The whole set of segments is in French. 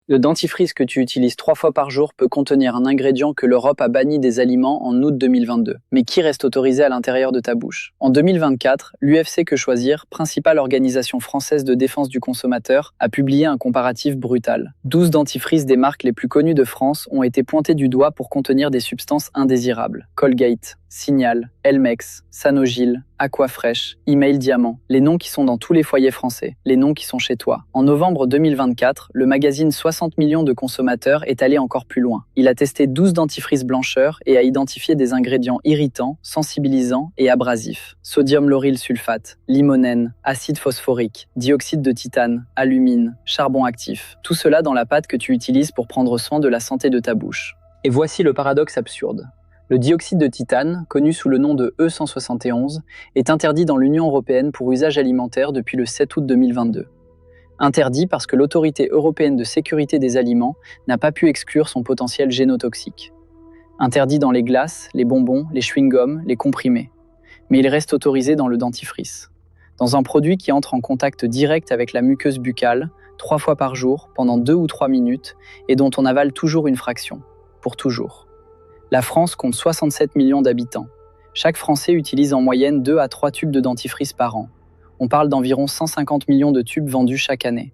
Le dentifrice que tu utilises 3 fois par jour peut contenir un ingrédient que l'Europe a banni des aliments en août 2022, mais qui reste autorisé à l'intérieur de ta bouche. En 2024, l'UFC Que Choisir, principale organisation française de défense du consommateur, a publié un comparatif brutal. 12 dentifrices des marques les plus connues de France ont été pointés du doigt pour contenir des substances indésirables. Colgate, Signal, Elmex, Sanogyl, Aquafresh, Email Diamant, les noms qui sont dans tous les foyers français, les noms qui sont chez toi. En novembre 2024, le magazine 60 millions de consommateurs est allé encore plus loin. Il a testé 12 dentifrices blancheurs et a identifié des ingrédients irritants, sensibilisants et abrasifs. Sodium lauryl sulfate, limonène, acide phosphorique, dioxyde de titane, alumine, charbon actif. Tout cela dans la pâte que tu utilises pour prendre soin de la santé de ta bouche. Et voici le paradoxe absurde. Le dioxyde de titane, connu sous le nom de E171, est interdit dans l'Union européenne pour usage alimentaire depuis le 7 août 2022. Interdit parce que l'Autorité européenne de sécurité des aliments n'a pas pu exclure son potentiel génotoxique. Interdit dans les glaces, les bonbons, les chewing-gums, les comprimés. Mais il reste autorisé dans le dentifrice. Dans un produit qui entre en contact direct avec la muqueuse buccale, 3 fois par jour, pendant 2 ou 3 minutes, et dont on avale toujours une fraction. Pour toujours. La France compte 67 millions d'habitants. Chaque Français utilise en moyenne 2 à 3 tubes de dentifrice par an. On parle d'environ 150 millions de tubes vendus chaque année.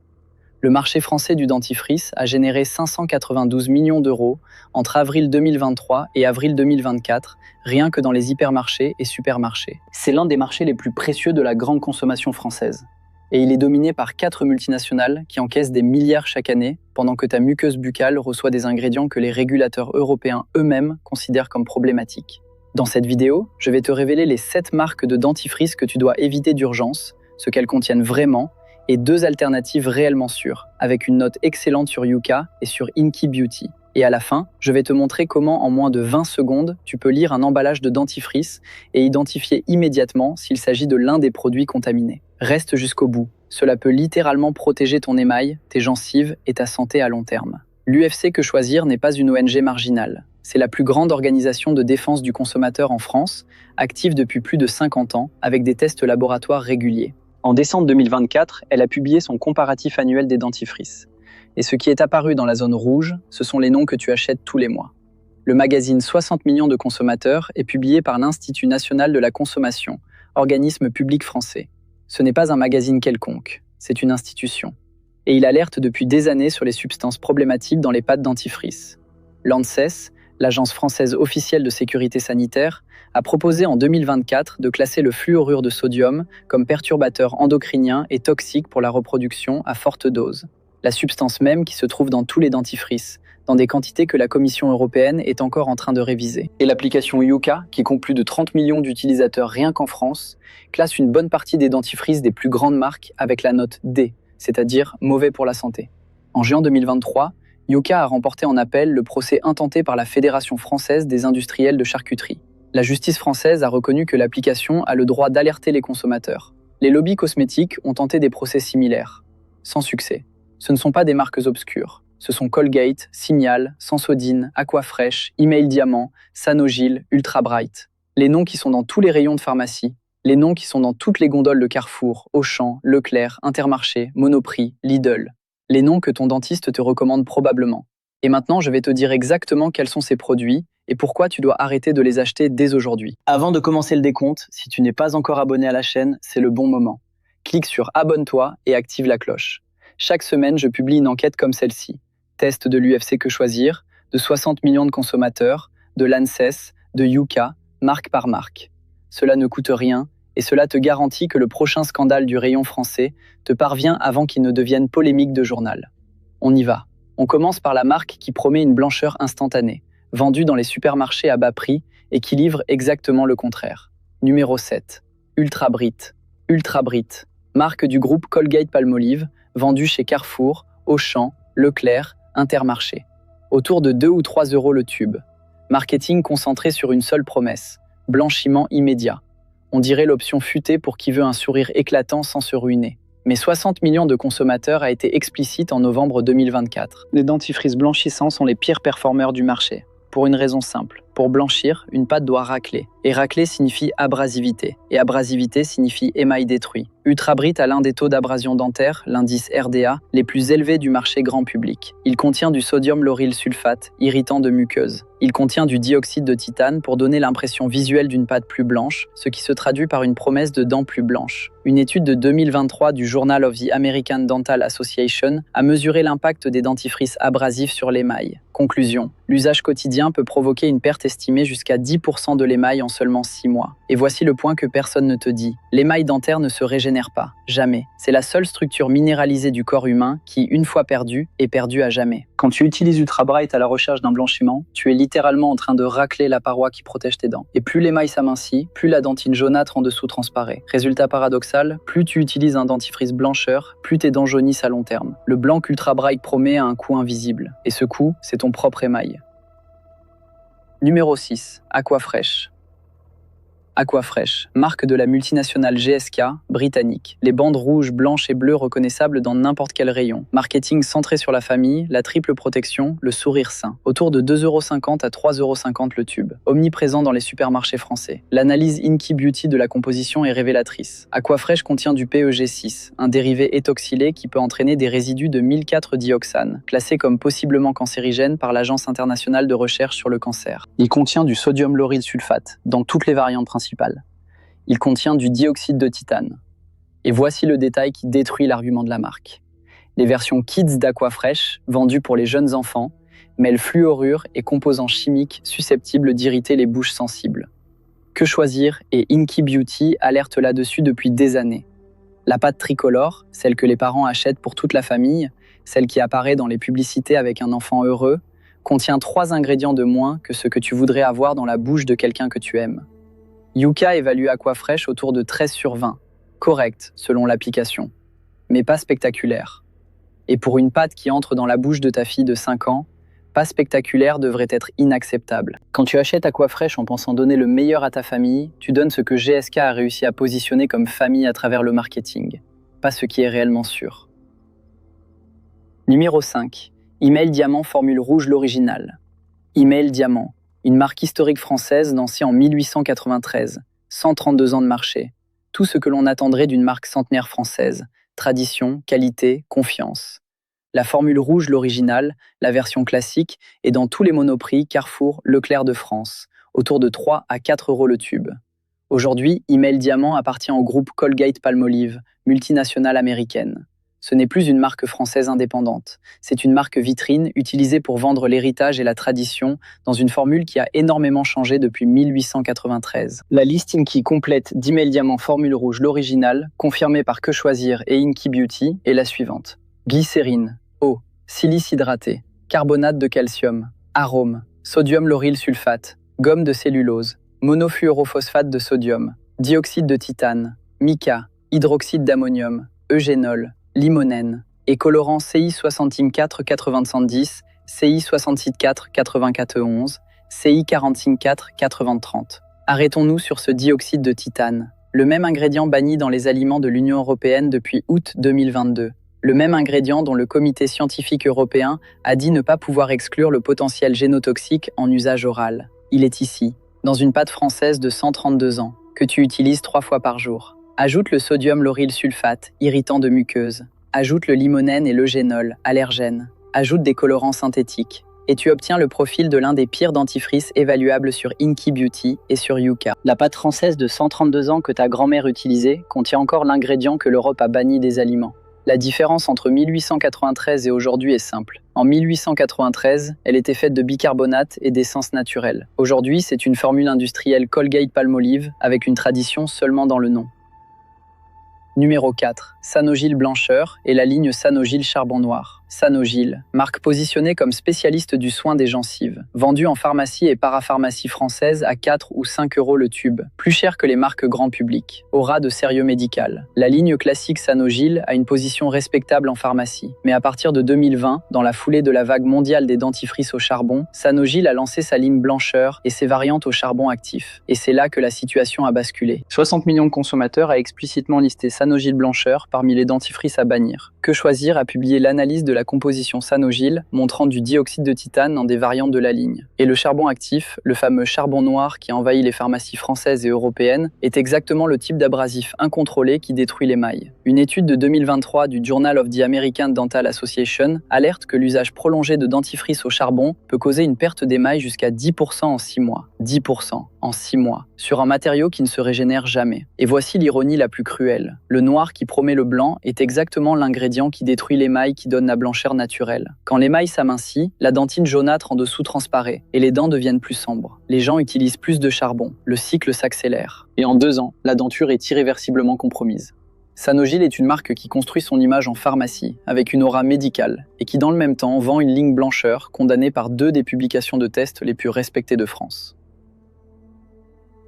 Le marché français du dentifrice a généré 592 millions d'euros entre avril 2023 et avril 2024, rien que dans les hypermarchés et supermarchés. C'est l'un des marchés les plus précieux de la grande consommation française. Et il est dominé par 4 multinationales qui encaissent des milliards chaque année, pendant que ta muqueuse buccale reçoit des ingrédients que les régulateurs européens eux-mêmes considèrent comme problématiques. Dans cette vidéo, je vais te révéler les 7 marques de dentifrice que tu dois éviter d'urgence, ce qu'elles contiennent vraiment, et 2 alternatives réellement sûres, avec une note excellente sur Yuka et sur Inky Beauty. Et à la fin, je vais te montrer comment en moins de 20 secondes, tu peux lire un emballage de dentifrice et identifier immédiatement s'il s'agit de l'un des produits contaminés. Reste jusqu'au bout. Cela peut littéralement protéger ton émail, tes gencives et ta santé à long terme. L'UFC Que Choisir n'est pas une ONG marginale. C'est la plus grande organisation de défense du consommateur en France, active depuis plus de 50 ans, avec des tests laboratoires réguliers. En décembre 2024, elle a publié son comparatif annuel des dentifrices. Et ce qui est apparu dans la zone rouge, ce sont les noms que tu achètes tous les mois. Le magazine 60 millions de consommateurs est publié par l'Institut national de la consommation, organisme public français. Ce n'est pas un magazine quelconque, c'est une institution. Et il alerte depuis des années sur les substances problématiques dans les pâtes dentifrice. L'ANSES, l'Agence française officielle de sécurité sanitaire, a proposé en 2024 de classer le fluorure de sodium comme perturbateur endocrinien et toxique pour la reproduction à forte dose. La substance même qui se trouve dans tous les dentifrices, dans des quantités que la Commission européenne est encore en train de réviser. Et l'application Yuka, qui compte plus de 30 millions d'utilisateurs rien qu'en France, classe une bonne partie des dentifrices des plus grandes marques avec la note D, c'est-à-dire mauvais pour la santé. En juin 2023, Yuka a remporté en appel le procès intenté par la Fédération française des industriels de charcuterie. La justice française a reconnu que l'application a le droit d'alerter les consommateurs. Les lobbies cosmétiques ont tenté des procès similaires. Sans succès. Ce ne sont pas des marques obscures. Ce sont Colgate, Signal, Sensodyne, Aquafresh, Email Diamant, Sanogyl, Ultra Bright. Les noms qui sont dans tous les rayons de pharmacie, les noms qui sont dans toutes les gondoles de Carrefour, Auchan, Leclerc, Intermarché, Monoprix, Lidl. Les noms que ton dentiste te recommande probablement. Et maintenant, je vais te dire exactement quels sont ces produits et pourquoi tu dois arrêter de les acheter dès aujourd'hui. Avant de commencer le décompte, si tu n'es pas encore abonné à la chaîne, c'est le bon moment. Clique sur Abonne-toi et active la cloche. Chaque semaine, je publie une enquête comme celle-ci. Test de l'UFC Que Choisir, de 60 millions de consommateurs, de l'ANSES, de Yuka, marque par marque. Cela ne coûte rien et cela te garantit que le prochain scandale du rayon français te parvient avant qu'il ne devienne polémique de journal. On y va. On commence par la marque qui promet une blancheur instantanée, vendue dans les supermarchés à bas prix et qui livre exactement le contraire. Numéro 7. Ultra Bright. Ultra Bright, marque du groupe Colgate-Palmolive, vendue chez Carrefour, Auchan, Leclerc, Intermarché. Autour de 2 ou 3 euros le tube. Marketing concentré sur une seule promesse, blanchiment immédiat. On dirait l'option futée pour qui veut un sourire éclatant sans se ruiner. Mais 60 millions de consommateurs a été explicite en novembre 2024. Les dentifrices blanchissants sont les pires performeurs du marché. Pour une raison simple. Pour blanchir, une pâte doit racler. Et racler signifie abrasivité. et abrasivité signifie émail détruit. Ultrabrit a l'un des taux d'abrasion dentaire, l'indice RDA, les plus élevés du marché grand public. Il contient du sodium lauryl sulfate, irritant de muqueuse. Il contient du dioxyde de titane pour donner l'impression visuelle d'une pâte plus blanche, ce qui se traduit par une promesse de dents plus blanches. Une étude de 2023 du Journal of the American Dental Association a mesuré l'impact des dentifrices abrasifs sur l'émail. Conclusion. L'usage quotidien peut provoquer une perte estimée jusqu'à 10% de l'émail en seulement 6 mois. Et voici le point que personne ne te dit. L'émail dentaire ne se régénère pas. Jamais. C'est la seule structure minéralisée du corps humain qui, une fois perdue, est perdue à jamais. Quand tu utilises Ultrabright à la recherche d'un blanchiment, tu es littéralement en train de racler la paroi qui protège tes dents. Et plus l'émail s'amincit, plus la dentine jaunâtre en dessous transparaît. Résultat paradoxal, plus tu utilises un dentifrice blancheur, plus tes dents jaunissent à long terme. Le blanc qu'Ultrabright promet a un coût invisible. Et ce coût, c'est ton propre émail. Numéro 6. Aquafresh. Aquafresh, marque de la multinationale GSK, britannique. Les bandes rouges, blanches et bleues reconnaissables dans n'importe quel rayon. Marketing centré sur la famille, la triple protection, le sourire sain. Autour de 2,50 € à 3,50 € le tube. Omniprésent dans les supermarchés français. L'analyse Inky Beauty de la composition est révélatrice. Aquafresh contient du PEG6, un dérivé étoxylé qui peut entraîner des résidus de 1004-dioxane, classé comme possiblement cancérigène par l'Agence internationale de recherche sur le cancer. Il contient du sodium lauryl sulfate, dans toutes les variantes principales. Il contient du dioxyde de titane. Et voici le détail qui détruit l'argument de la marque. Les versions Kids d'Aquafresh, vendues pour les jeunes enfants, mêlent fluorure et composants chimiques susceptibles d'irriter les bouches sensibles. Que choisir et Inky Beauty alerte là-dessus depuis des années. La pâte tricolore, celle que les parents achètent pour toute la famille, celle qui apparaît dans les publicités avec un enfant heureux, contient 3 ingrédients de moins que ce que tu voudrais avoir dans la bouche de quelqu'un que tu aimes. Yuka évalue Aquafresh autour de 13 sur 20, correct selon l'application, mais pas spectaculaire. Et pour une pâte qui entre dans la bouche de ta fille de 5 ans, pas spectaculaire devrait être inacceptable. Quand tu achètes Aquafresh en pensant donner le meilleur à ta famille, tu donnes ce que GSK a réussi à positionner comme famille à travers le marketing, pas ce qui est réellement sûr. Numéro 5. Email Diamant Formule Rouge l'original. Email Diamant. Une marque historique française lancée en 1893, 132 ans de marché. Tout ce que l'on attendrait d'une marque centenaire française, tradition, qualité, confiance. La formule rouge, l'original, la version classique, est dans tous les monoprix Carrefour, Leclerc de France, autour de 3 à 4 € le tube. Aujourd'hui, Email Diamant appartient au groupe Colgate-Palmolive, multinationale américaine. Ce n'est plus une marque française indépendante. C'est une marque vitrine utilisée pour vendre l'héritage et la tradition dans une formule qui a énormément changé depuis 1893. La liste Inky complète d'Email Diamant Formule Rouge l'original, confirmée par Que Choisir et Inky Beauty, est la suivante. Glycérine, eau, silice hydraté, carbonate de calcium, arôme, sodium lauryl sulfate, gomme de cellulose, monofluorophosphate de sodium, dioxyde de titane, mica, hydroxyde d'ammonium, eugénol, limonène et colorant CI 64 90, CI 64 94, CI 45 80 30. Arrêtons-nous sur ce dioxyde de titane, le même ingrédient banni dans les aliments de l'Union européenne depuis août 2022. Le même ingrédient dont le comité scientifique européen a dit ne pas pouvoir exclure le potentiel génotoxique en usage oral. Il est ici, dans une pâte française de 132 ans, que tu utilises 3 fois par jour. Ajoute le sodium lauryl sulfate, irritant de muqueuse. Ajoute le limonène et l'eugénol, allergène. Ajoute des colorants synthétiques. Et tu obtiens le profil de l'un des pires dentifrices évaluables sur Inky Beauty et sur Yuka. La pâte française de 132 ans que ta grand-mère utilisait contient encore l'ingrédient que l'Europe a banni des aliments. La différence entre 1893 et aujourd'hui est simple. En 1893, elle était faite de bicarbonate et d'essence naturelle. Aujourd'hui, c'est une formule industrielle Colgate-Palmolive avec une tradition seulement dans le nom. Numéro 4. Sanogyl Blancheur et la ligne Sanogyl Charbon Noir. Sanogyl, marque positionnée comme spécialiste du soin des gencives, vendue en pharmacie et parapharmacie française à 4 ou 5 € le tube, plus cher que les marques grand public, aura de sérieux médical. La ligne classique Sanogyl a une position respectable en pharmacie, mais à partir de 2020, dans la foulée de la vague mondiale des dentifrices au charbon, Sanogyl a lancé sa ligne Blancheur et ses variantes au charbon actif. Et c'est là que la situation a basculé. 60 millions de consommateurs a explicitement listé Sanogyl Blancheur parmi les dentifrices à bannir. Que choisir a publié l'analyse de la composition Sanogyl montrant du dioxyde de titane dans des variantes de la ligne. Et le charbon actif, le fameux charbon noir qui envahit les pharmacies françaises et européennes, est exactement le type d'abrasif incontrôlé qui détruit l'émail. Une étude de 2023 du Journal of the American Dental Association alerte que l'usage prolongé de dentifrice au charbon peut causer une perte d'émail jusqu'à 10% en 6 mois. 10% en 6 mois, sur un matériau qui ne se régénère jamais. Et voici l'ironie la plus cruelle. Le noir qui promet le blanc est exactement l'ingrédient qui détruit l'émail qui donne la blancheur naturelle. Quand l'émail s'amincit, la dentine jaunâtre en dessous transparaît et les dents deviennent plus sombres. Les gens utilisent plus de charbon, le cycle s'accélère. Et en 2 ans, la denture est irréversiblement compromise. Sanogyl est une marque qui construit son image en pharmacie, avec une aura médicale, et qui dans le même temps vend une ligne blancheur condamnée par 2 des publications de tests les plus respectées de France.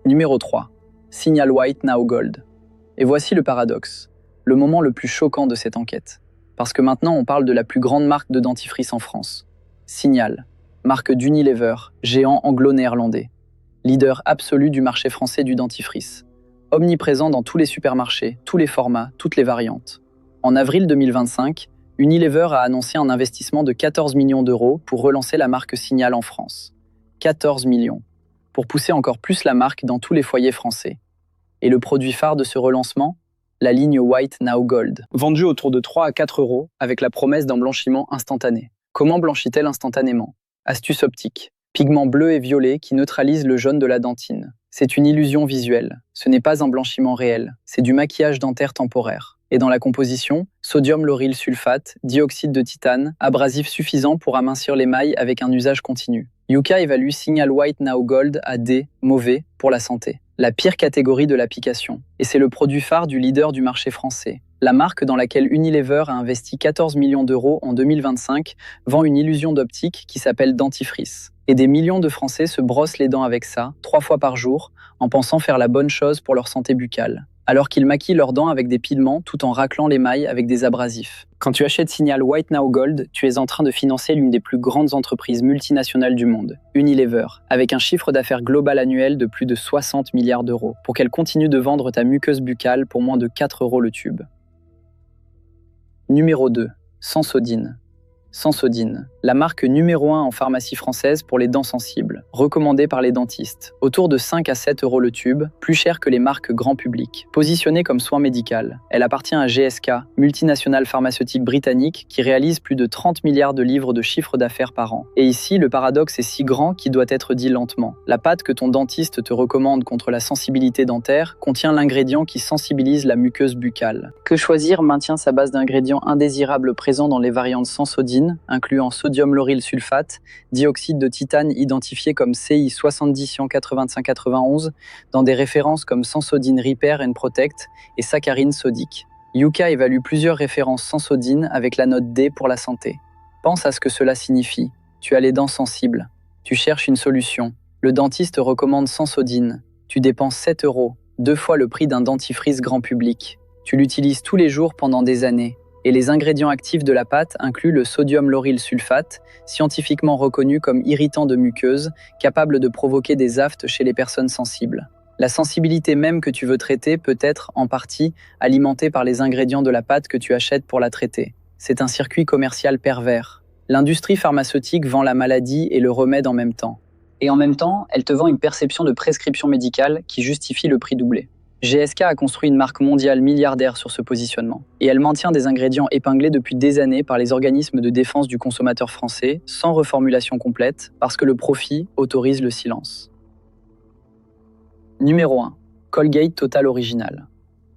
Numéro 3. Signal White Now Gold. Et voici le paradoxe, le moment le plus choquant de cette enquête. Parce que maintenant on parle de la plus grande marque de dentifrice en France. Signal, marque d'Unilever, géant anglo-néerlandais. Leader absolu du marché français du dentifrice. Omniprésent dans tous les supermarchés, tous les formats, toutes les variantes. En avril 2025, Unilever a annoncé un investissement de 14 millions d'euros pour relancer la marque Signal en France. 14 millions. Pour pousser encore plus la marque dans tous les foyers français. Et le produit phare de ce relancement? La ligne White Now Gold, vendue autour de 3 à 4 euros avec la promesse d'un blanchiment instantané. Comment blanchit-elle instantanément? Astuce optique. Pigment bleu et violet qui neutralise le jaune de la dentine. C'est une illusion visuelle. Ce n'est pas un blanchiment réel. C'est du maquillage dentaire temporaire. Et dans la composition, sodium lauryl sulfate, dioxyde de titane, abrasif suffisant pour amincir l'émail avec un usage continu. Yuka évalue Signal White Now Gold à D, mauvais, pour la santé. La pire catégorie de l'application. Et c'est le produit phare du leader du marché français. La marque dans laquelle Unilever a investi 14 millions d'euros en 2025 vend une illusion d'optique qui s'appelle dentifrice. Et des millions de Français se brossent les dents avec ça, 3 fois par jour, en pensant faire la bonne chose pour leur santé buccale. Alors qu'ils maquillent leurs dents avec des pigments tout en raclant l'émail avec des abrasifs. Quand tu achètes Signal White Now Gold, tu es en train de financer l'une des plus grandes entreprises multinationales du monde, Unilever, avec un chiffre d'affaires global annuel de plus de 60 milliards d'euros, pour qu'elle continue de vendre ta muqueuse buccale pour moins de 4 euros le tube. Numéro 2. Sensodyne. Sensodyne, la marque numéro 1 en pharmacie française pour les dents sensibles, recommandée par les dentistes. Autour de 5 à 7 euros le tube, plus cher que les marques grand public. Positionnée comme soin médical, elle appartient à GSK, multinationale pharmaceutique britannique qui réalise plus de 30 milliards de livres de chiffre d'affaires par an. Et ici, le paradoxe est si grand qu'il doit être dit lentement. La pâte que ton dentiste te recommande contre la sensibilité dentaire contient l'ingrédient qui sensibilise la muqueuse buccale. Que choisir maintient sa base d'ingrédients indésirables présents dans les variantes Sensodyne, incluant sodium lauryl sulfate, dioxyde de titane identifié comme CI 70-185-91, dans des références comme Sensodyne Repair and Protect et saccharine sodique. Yuka évalue plusieurs références Sensodyne avec la note D pour la santé. Pense à ce que cela signifie. Tu as les dents sensibles. Tu cherches une solution. Le dentiste recommande Sensodyne. Tu dépenses 7 euros, 2 fois le prix d'un dentifrice grand public. Tu l'utilises tous les jours pendant des années. Et les ingrédients actifs de la pâte incluent le sodium lauryl sulfate, scientifiquement reconnu comme irritant de muqueuse, capable de provoquer des aftes chez les personnes sensibles. La sensibilité même que tu veux traiter peut être, en partie, alimentée par les ingrédients de la pâte que tu achètes pour la traiter. C'est un circuit commercial pervers. L'industrie pharmaceutique vend la maladie et le remède en même temps. Et en même temps, elle te vend une perception de prescription médicale qui justifie le prix doublé. GSK a construit une marque mondiale milliardaire sur ce positionnement. Et elle maintient des ingrédients épinglés depuis des années par les organismes de défense du consommateur français, sans reformulation complète, parce que le profit autorise le silence. Numéro 1. Colgate Total Original.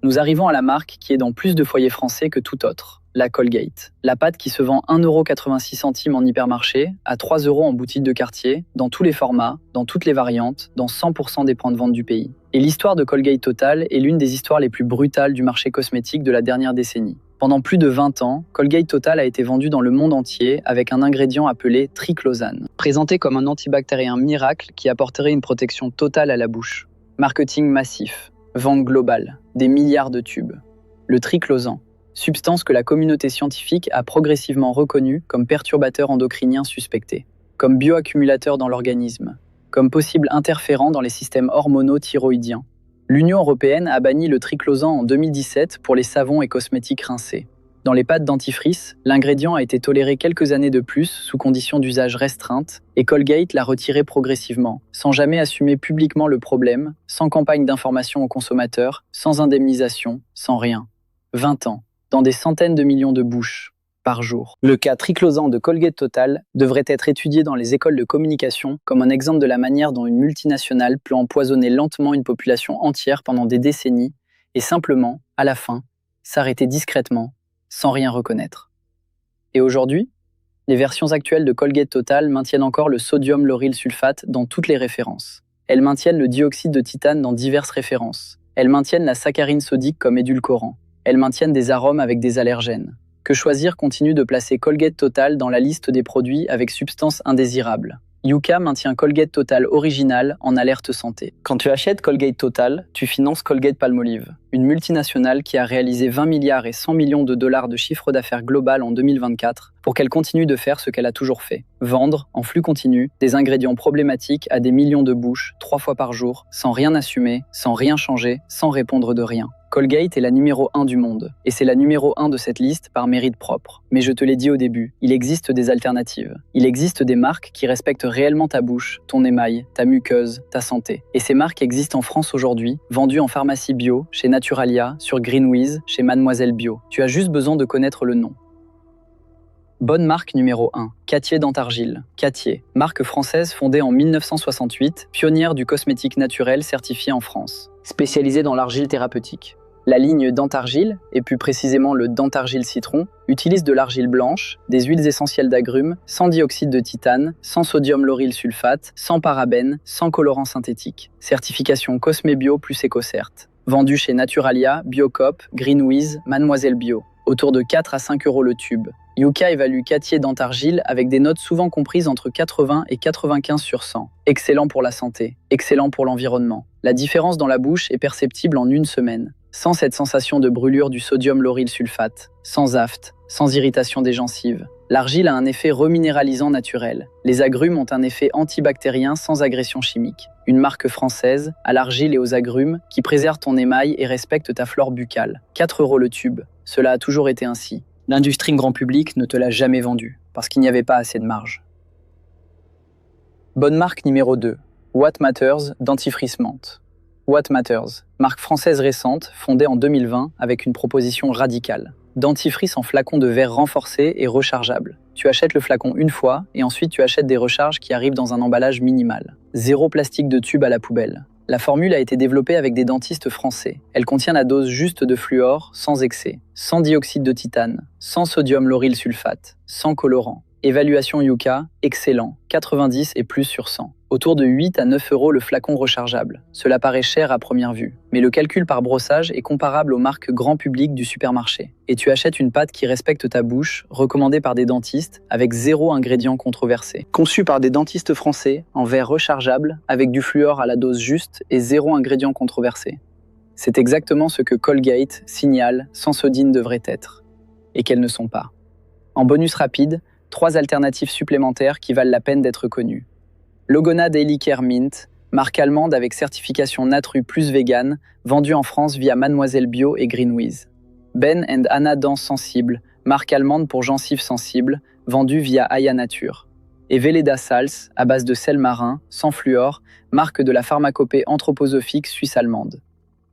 Nous arrivons à la marque qui est dans plus de foyers français que tout autre, la Colgate. La pâte qui se vend 1,86 € en hypermarché, à 3 € en boutique de quartier, dans tous les formats, dans toutes les variantes, dans 100% des points de vente du pays. Et l'histoire de Colgate Total est l'une des histoires les plus brutales du marché cosmétique de la dernière décennie. Pendant plus de 20 ans, Colgate Total a été vendu dans le monde entier avec un ingrédient appelé triclosane, présenté comme un antibactérien miracle qui apporterait une protection totale à la bouche. Marketing massif, vente globale, des milliards de tubes. Le triclosan, substance que la communauté scientifique a progressivement reconnue comme perturbateur endocrinien suspecté, comme bioaccumulateur dans l'organisme, comme possible interférent dans les systèmes hormonaux thyroïdiens. L'Union européenne a banni le triclosan en 2017 pour les savons et cosmétiques rincés. Dans les pâtes dentifrice, l'ingrédient a été toléré quelques années de plus sous conditions d'usage restreintes et Colgate l'a retiré progressivement, sans jamais assumer publiquement le problème, sans campagne d'information aux consommateurs, sans indemnisation, sans rien. 20 ans, dans des centaines de millions de bouches par jour. Le cas triclosan de Colgate Total devrait être étudié dans les écoles de communication comme un exemple de la manière dont une multinationale peut empoisonner lentement une population entière pendant des décennies et simplement, à la fin, s'arrêter discrètement, sans rien reconnaître. Et aujourd'hui, les versions actuelles de Colgate Total maintiennent encore le sodium lauryl sulfate dans toutes les références. Elles maintiennent le dioxyde de titane dans diverses références. Elles maintiennent la saccharine sodique comme édulcorant. Elles maintiennent des arômes avec des allergènes. Que Choisir continue de placer Colgate Total dans la liste des produits avec substances indésirables. Yuka maintient Colgate Total original en alerte santé. Quand tu achètes Colgate Total, tu finances Colgate-Palmolive, une multinationale qui a réalisé 20 milliards et 100 millions de dollars de chiffre d'affaires global en 2024 pour qu'elle continue de faire ce qu'elle a toujours fait. Vendre, en flux continu, des ingrédients problématiques à des millions de bouches, 3 fois par jour, sans rien assumer, sans rien changer, sans répondre de rien. Colgate est la numéro 1 du monde, et c'est la numéro 1 de cette liste par mérite propre. Mais je te l'ai dit au début, il existe des alternatives. Il existe des marques qui respectent réellement ta bouche, ton émail, ta muqueuse, ta santé. Et ces marques existent en France aujourd'hui, vendues en pharmacie bio, chez Naturalia, sur Greenwiz, chez Mademoiselle Bio. Tu as juste besoin de connaître le nom. Bonne marque numéro 1, Cattier Dentargile. Cattier, marque française fondée en 1968, pionnière du cosmétique naturel certifié en France, spécialisée dans l'argile thérapeutique. La ligne Dentargile, et plus précisément le Dentargile Citron, utilise de l'argile blanche, des huiles essentielles d'agrumes, sans dioxyde de titane, sans sodium lauryl sulfate, sans parabènes, sans colorant synthétique. Certification Cosme Bio plus EcoCert. Vendu chez Naturalia, Biocop, Greenwiz, Mademoiselle Bio. Autour de 4 à 5 € le tube. Yuka évalue Cattier Dentargile avec des notes souvent comprises entre 80 et 95 sur 100. Excellent pour la santé, excellent pour l'environnement. La différence dans la bouche est perceptible en une semaine, sans cette sensation de brûlure du sodium lauryl sulfate, sans aphte, sans irritation des gencives. L'argile a un effet reminéralisant naturel. Les agrumes ont un effet antibactérien sans agression chimique. Une marque française, à l'argile et aux agrumes, qui préserve ton émail et respecte ta flore buccale. 4 € le tube. Cela a toujours été ainsi. L'industrie grand public ne te l'a jamais vendu, parce qu'il n'y avait pas assez de marge. Bonne marque numéro 2. What Matters Dentifrice Menthe. What Matters, marque française récente, fondée en 2020 avec une proposition radicale. Dentifrice en flacon de verre renforcé et rechargeable. Tu achètes le flacon une fois et ensuite tu achètes des recharges qui arrivent dans un emballage minimal. Zéro plastique de tube à la poubelle. La formule a été développée avec des dentistes français. Elle contient la dose juste de fluor, sans excès, sans dioxyde de titane, sans sodium lauryl sulfate, sans colorant. Évaluation Yuka, excellent, 90 et plus sur 100. Autour de 8 à 9 € le flacon rechargeable. Cela paraît cher à première vue, mais le calcul par brossage est comparable aux marques grand public du supermarché. Et tu achètes une pâte qui respecte ta bouche, recommandée par des dentistes, avec 0 ingrédient controversé. Conçue par des dentistes français, en verre rechargeable, avec du fluor à la dose juste et 0 ingrédient controversé. C'est exactement ce que Colgate signale Sensodyne devrait être, et qu'elles ne sont pas. En bonus rapide, 3 alternatives supplémentaires qui valent la peine d'être connues. Logona Daily Care Mint, marque allemande avec certification Natru plus vegan, vendue en France via Mademoiselle Bio et Greenwiz. Ben & Anna Dents Sensibles, marque allemande pour gencives sensibles, vendue via Aya Nature. Et Velleda Sals, à base de sel marin, sans fluor, marque de la pharmacopée anthroposophique suisse-allemande.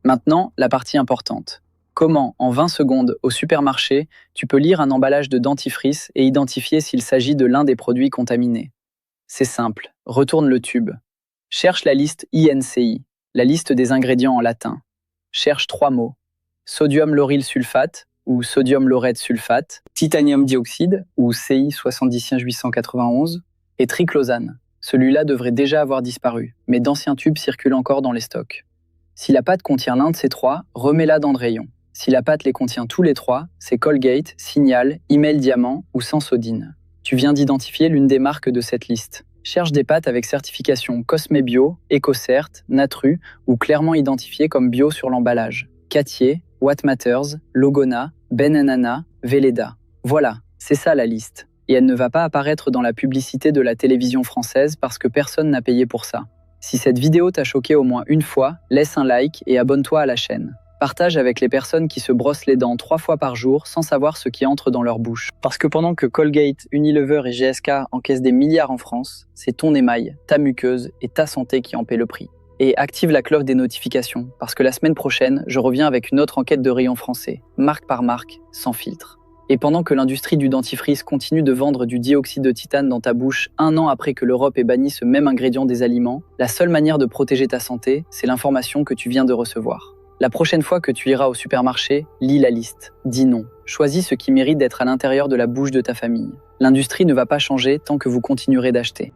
Maintenant, la partie importante. Comment, en 20 secondes, au supermarché, tu peux lire un emballage de dentifrice et identifier s'il s'agit de l'un des produits contaminés? C'est simple, retourne le tube. Cherche la liste INCI, la liste des ingrédients en latin. Cherche 3 mots. Sodium lauryl sulfate ou sodium laureth sulfate, titanium dioxyde ou CI 70891 et triclosane. Celui-là devrait déjà avoir disparu, mais d'anciens tubes circulent encore dans les stocks. Si la pâte contient l'un de ces 3, remets-la dans le rayon. Si la pâte les contient tous les 3, c'est Colgate, Signal, Email Diamant ou Sensodyne. Tu viens d'identifier l'une des marques de cette liste. Cherche des pâtes avec certification Cosme Bio, EcoCert, Natru ou clairement identifiées comme bio sur l'emballage. Cattier, What Matters, Logona, Ben & Anna, Velleda. Voilà, c'est ça la liste. Et elle ne va pas apparaître dans la publicité de la télévision française parce que personne n'a payé pour ça. Si cette vidéo t'a choqué au moins une fois, laisse un like et abonne-toi à la chaîne. Partage avec les personnes qui se brossent les dents 3 fois par jour sans savoir ce qui entre dans leur bouche. Parce que pendant que Colgate, Unilever et GSK encaissent des milliards en France, c'est ton émail, ta muqueuse et ta santé qui en paient le prix. Et active la cloche des notifications, parce que la semaine prochaine, je reviens avec une autre enquête de rayon français, marque par marque, sans filtre. Et pendant que l'industrie du dentifrice continue de vendre du dioxyde de titane dans ta bouche 1 an après que l'Europe ait banni ce même ingrédient des aliments, la seule manière de protéger ta santé, c'est l'information que tu viens de recevoir. La prochaine fois que tu iras au supermarché, lis la liste, dis non. Choisis ce qui mérite d'être à l'intérieur de la bouche de ta famille. L'industrie ne va pas changer tant que vous continuerez d'acheter.